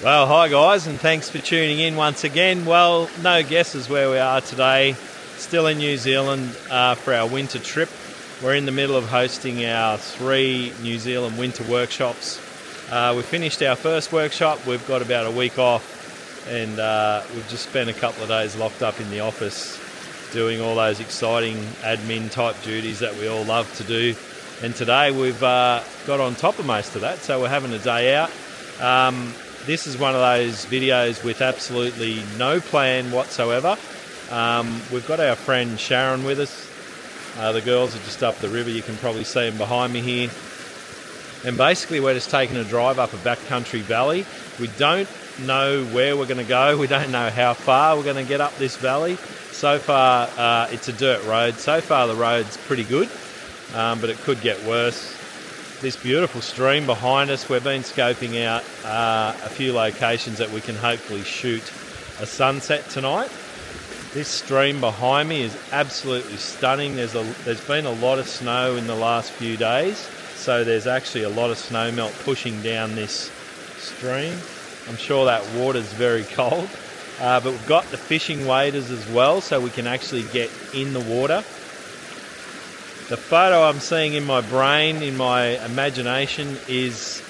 Well, hi guys, and thanks for tuning in once again. Well, no guesses where we are today. Still in New Zealand for our winter trip. We're in the middle of hosting our 3 New Zealand winter workshops. We finished our first workshop. We've got about a week off, and we've just spent a couple of days locked up in the office doing all those exciting admin type duties that we all love to do. And today we've got on top of most of that, so we're having a day out. This is one of those videos with absolutely no plan whatsoever. We've got our friend Sharon with us. The girls are just up the river. You can probably see them behind me here. And basically we're just taking a drive up a backcountry valley. We don't know where we're going to go. We don't know how far we're going to get up this valley. So far it's a dirt road. So far the road's pretty good, but it could get worse. This beautiful stream behind us, we've been scoping out a few locations that we can hopefully shoot a sunset tonight. This stream behind me is absolutely stunning. There's been a lot of snow in the last few days, so there's actually a lot of snow melt pushing down this stream. I'm sure that water's very cold, but we've got the fishing waders as well, so we can actually get in the water. The photo I'm seeing in my brain, in my imagination, is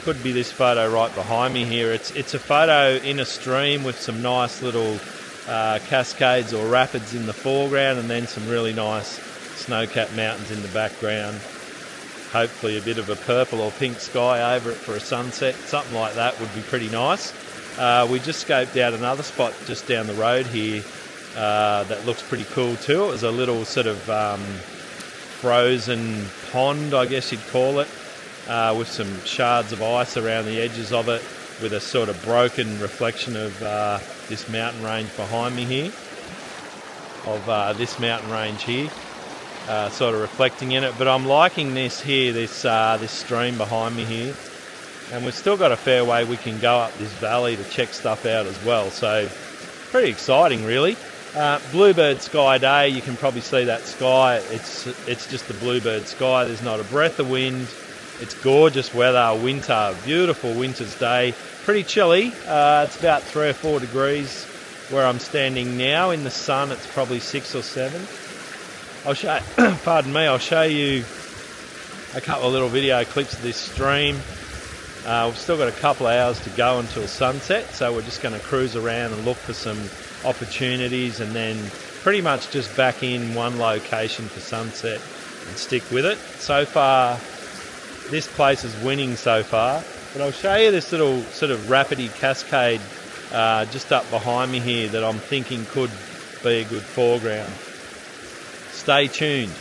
could be this photo right behind me here. It's a photo in a stream with some nice little cascades or rapids in the foreground, and then some really nice snow-capped mountains in the background. Hopefully a bit of a purple or pink sky over it for a sunset. Something like that would be pretty nice. We just scoped out another spot just down the road here that looks pretty cool too. It was a little sort of frozen pond, I guess you'd call it, with some shards of ice around the edges of it, with a sort of broken reflection of this mountain range behind me here, sort of reflecting in it. But I'm liking this here, this stream behind me here, and we've still got a fair way we can go up this valley to check stuff out as well. So pretty exciting, really. Bluebird sky day. You can probably see that sky. It's just the bluebird sky. There's not a breath of wind. It's gorgeous weather, winter, beautiful winter's day. Pretty chilly. It's about 3 or 4 degrees where I'm standing now. In the sun, it's probably 6 or 7. I'll show you a couple of little video clips of this stream. We've still got a couple of hours to go until sunset, so we're just going to cruise around and look for some opportunities, and then pretty much just back in one location for sunset and stick with it. So far, this place is winning so far, but I'll show you this little sort of rapidy cascade just up behind me here that I'm thinking could be a good foreground. Stay tuned.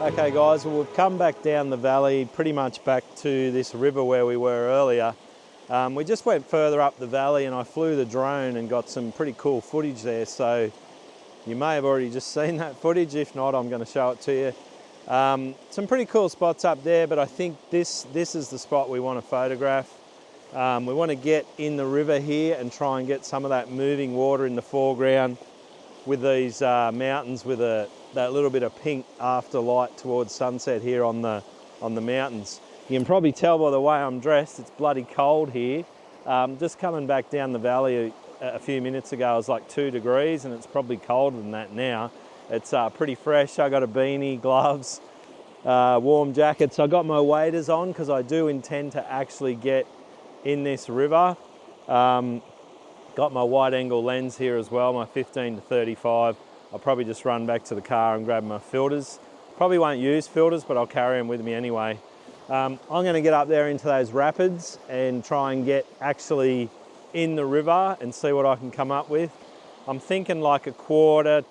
Okay guys, well we've come back down the valley, pretty much back to this river where we were earlier. We just went further up the valley and I flew the drone and got some pretty cool footage there, so You may have already just seen that footage. If not, I'm going to show it to you. Some pretty cool spots up there, but I think this is the spot we want to photograph. We want to get in the river here and try and get some of that moving water in the foreground with these mountains with that little bit of pink afterlight towards sunset here on the mountains. You can probably tell by the way I'm dressed, it's bloody cold here. Just coming back down the valley a few minutes ago, it was like 2 degrees, and it's probably colder than that now. It's pretty fresh. I got a beanie, gloves, warm jackets. I got my waders on because I do intend to actually get in this river. Got my wide angle lens here as well, my 15 to 35. I'll probably just run back to the car and grab my filters. Probably won't use filters, but I'll carry them with me anyway. I'm going to get up there into those rapids and try and get actually in the river and see what I can come up with. I'm thinking like a quarter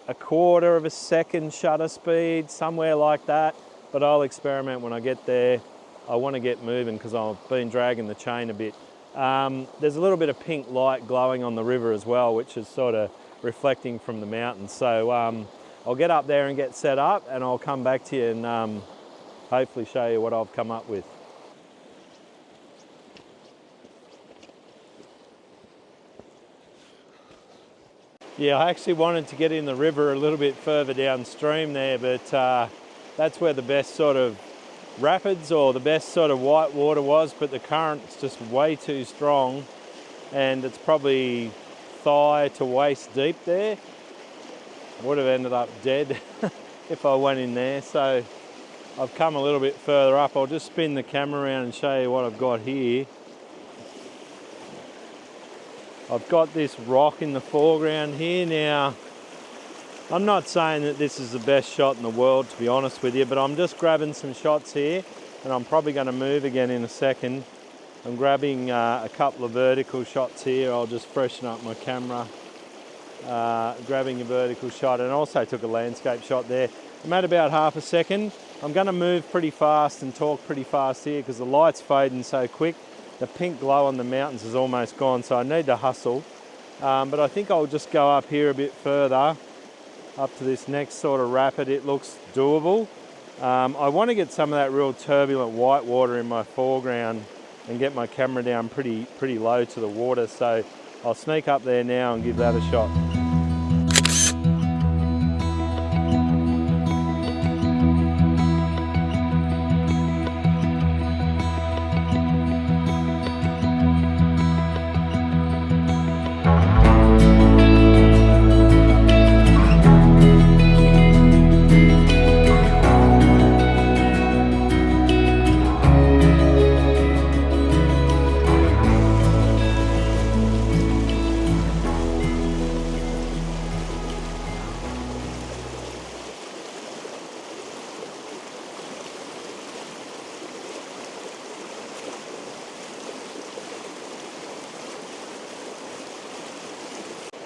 of a second shutter speed, somewhere like that, but I'll experiment when I get there. I want to get moving because I've been dragging the chain a bit. There's a little bit of pink light glowing on the river as well, which is sort of reflecting from the mountains. So I'll get up there and get set up, and I'll come back to you and hopefully show you what I've come up with. Yeah, I actually wanted to get in the river a little bit further downstream there, but that's where the best sort of rapids or the best sort of white water was, but the current's just way too strong and it's probably thigh to waist deep there. I would have ended up dead if I went in there, so I've come a little bit further up. I'll just spin the camera around and show you what I've got here. I've got this rock in the foreground here. Now, I'm not saying that this is the best shot in the world, to be honest with you, but I'm just grabbing some shots here, and I'm probably going to move again in a second. I'm grabbing a couple of vertical shots here. I'll just freshen up my camera. Grabbing a vertical shot, and also took a landscape shot there. I'm at about half a second. I'm going to move pretty fast and talk pretty fast here because the light's fading so quick. The pink glow on the mountains is almost gone, so I need to hustle. But I think I'll just go up here a bit further, up to this next sort of rapid. It looks doable. I want to get some of that real turbulent white water in my foreground and get my camera down pretty low to the water. So I'll sneak up there now and give that a shot.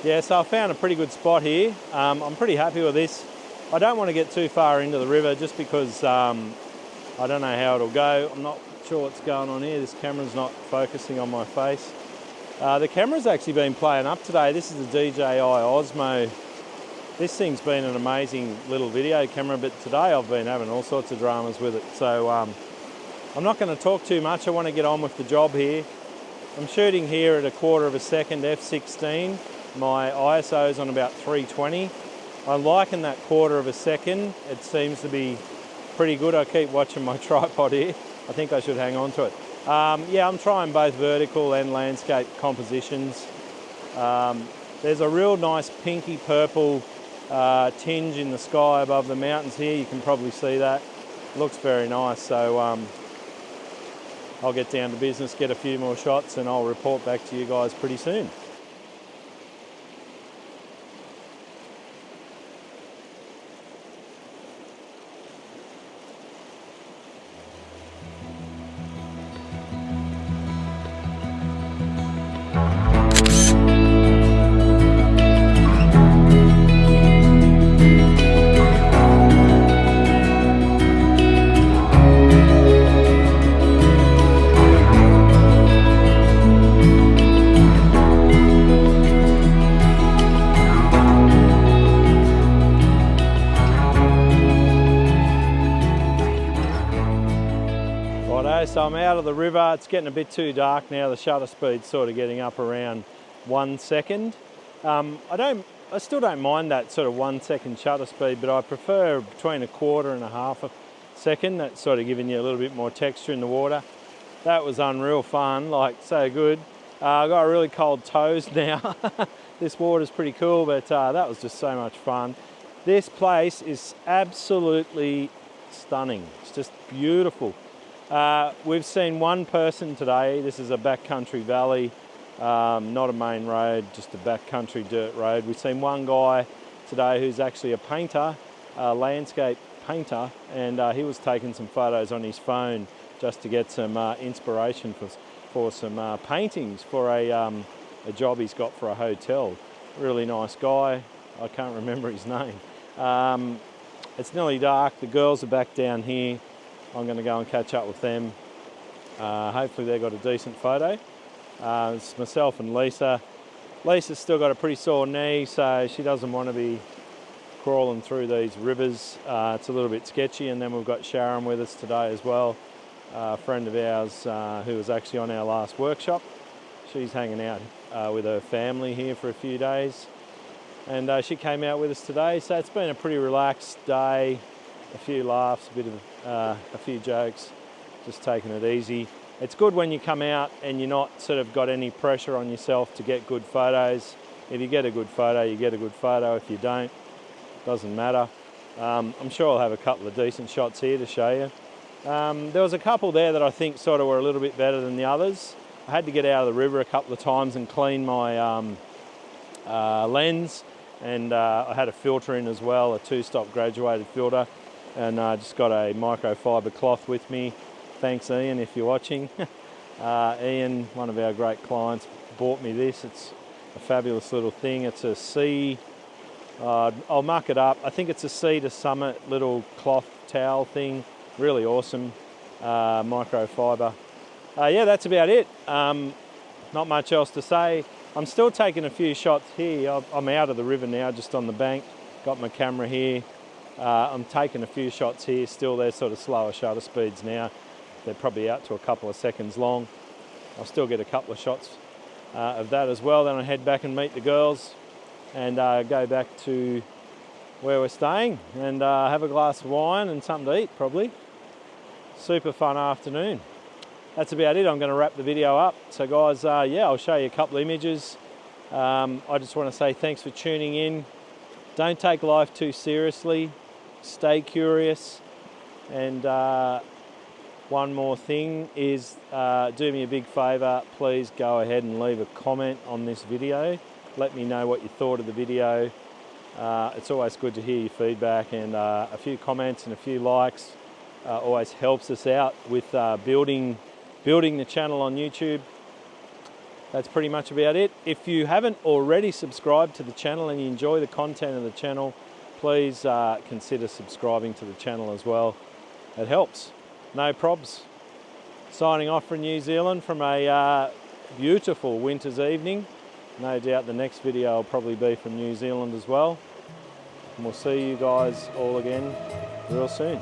Yeah, so I found a pretty good spot here. I'm pretty happy with this. I don't want to get too far into the river just because I don't know how it'll go. I'm not sure what's going on here. This camera's not focusing on my face. The camera's actually been playing up today. This is the DJI Osmo. This thing's been an amazing little video camera, but today I've been having all sorts of dramas with it. So I'm not going to talk too much. I want to get on with the job here. I'm shooting here at a quarter of a second f/16. My ISO is on about 320. I'm liking that quarter of a second. It seems to be pretty good. I keep watching my tripod here. I think I should hang on to it. Yeah, I'm trying both vertical and landscape compositions. There's a real nice pinky purple tinge in the sky above the mountains here. You can probably see that. Looks very nice. So I'll get down to business, get a few more shots, and I'll report back to you guys pretty soon. Okay, so I'm out of the river. It's getting a bit too dark now. The shutter speed's sort of getting up around 1 second. I still don't mind that sort of 1 second shutter speed, but I prefer between a quarter and a half a second. That's sort of giving you a little bit more texture in the water. That was unreal fun, like so good. I got really cold toes now. This water's pretty cool, but that was just so much fun. This place is absolutely stunning. It's just beautiful. We've seen one person today. This is a backcountry valley, not a main road, just a backcountry dirt road. We've seen one guy today who's actually a painter, a landscape painter, and he was taking some photos on his phone just to get some inspiration for some paintings for a job he's got for a hotel. Really nice guy. I can't remember his name. It's nearly dark. The girls are back down here. I'm going to go and catch up with them. Hopefully they've got a decent photo. It's myself and Lisa. Lisa's still got a pretty sore knee, so she doesn't want to be crawling through these rivers. It's a little bit sketchy. And then we've got Sharon with us today as well, a friend of ours who was actually on our last workshop. She's hanging out with her family here for a few days. And she came out with us today, so it's been a pretty relaxed day. A few laughs, a few jokes, just taking it easy. It's good when you come out and you're not sort of got any pressure on yourself to get good photos. If you get a good photo, you get a good photo. If you don't, doesn't matter. I'm sure I'll have a couple of decent shots here to show you. There was a couple there that I think sort of were a little bit better than the others. I had to get out of the river a couple of times and clean my lens, and I had a filter in as well, a 2-stop graduated filter, and I just got a microfiber cloth with me. Thanks, Ian, if you're watching. Ian, one of our great clients, bought me this. It's a fabulous little thing. It's a sea, I'll mark it up. I think it's a Sea to Summit little cloth towel thing. Really awesome microfiber. Yeah, that's about it. Not much else to say. I'm still taking a few shots here. I'm out of the river now, just on the bank. Got my camera here. I'm taking a few shots here. Still, they're sort of slower shutter speeds now. They're probably out to a couple of seconds long. I'll still get a couple of shots of that as well. Then I head back and meet the girls and go back to where we're staying and have a glass of wine and something to eat, probably. Super fun afternoon. That's about it. I'm going to wrap the video up. So guys, yeah, I'll show you a couple of images. I just want to say thanks for tuning in. Don't take life too seriously. Stay curious. And one more thing is, do me a big favour. Please go ahead and leave a comment on this video. Let me know what you thought of the video. It's always good to hear your feedback, and a few comments and a few likes always helps us out with building the channel on YouTube. That's pretty much about it. If you haven't already subscribed to the channel and you enjoy the content of the channel, please consider subscribing to the channel as well. It helps. No probs. Signing off from New Zealand from a beautiful winter's evening. No doubt the next video will probably be from New Zealand as well. And we'll see you guys all again real soon.